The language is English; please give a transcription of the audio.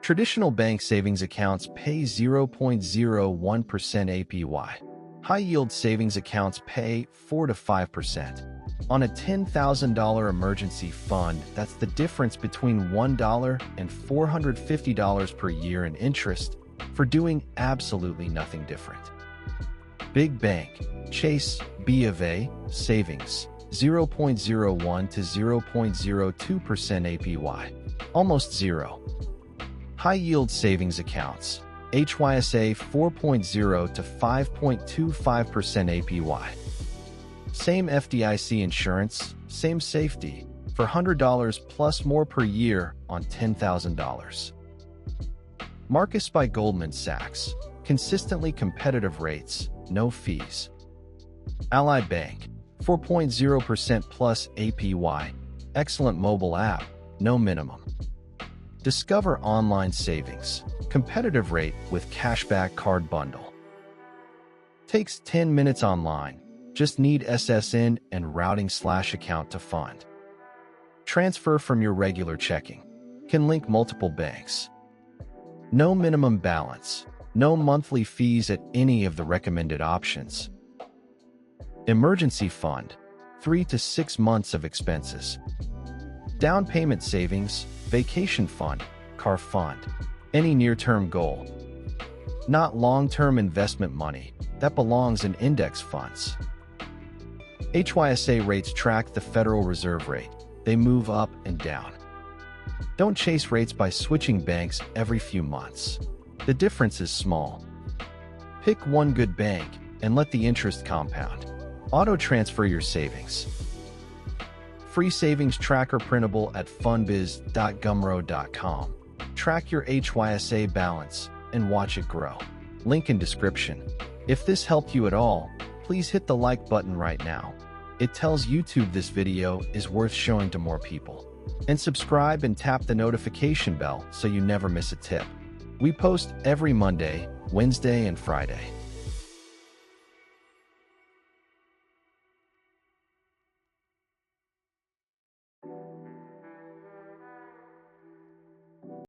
Traditional bank savings accounts pay 0.01% APY. High-yield savings accounts pay 4 to 5%. On a $10,000 emergency fund, that's the difference between $1 and $450 per year in interest for doing absolutely nothing different. Big Bank, Chase, B of A, savings, 0.01 to 0.02% APY, almost zero. High-yield savings accounts, HYSA 4.0 to 5.25% APY. Same FDIC insurance, same safety, for $100 plus more per year on $10,000. Marcus by Goldman Sachs, consistently competitive rates, no fees. Ally Bank, 4.0% plus APY, excellent mobile app, no minimum. Discover online savings, competitive rate with cashback card bundle. Takes 10 minutes online, just need SSN and routing/account to fund. Transfer from your regular checking. Can link multiple banks. No minimum balance, no monthly fees at any of the recommended options. Emergency fund, 3 to 6 months of expenses. Down payment savings, vacation fund, car fund, any near-term goal. Not long-term investment money, that belongs in index funds. HYSA rates track the Federal Reserve rate. They move up and down. Don't chase rates by switching banks every few months. The difference is small. Pick one good bank and let the interest compound. Auto-transfer your savings. Free savings tracker printable at funbiz.gumroad.com. Track your HYSA balance and watch it grow. Link in description. If this helped you at all, please hit the like button right now. It tells YouTube this video is worth showing to more people. And subscribe and tap the notification bell so you never miss a tip. We post every Monday, Wednesday, and Friday.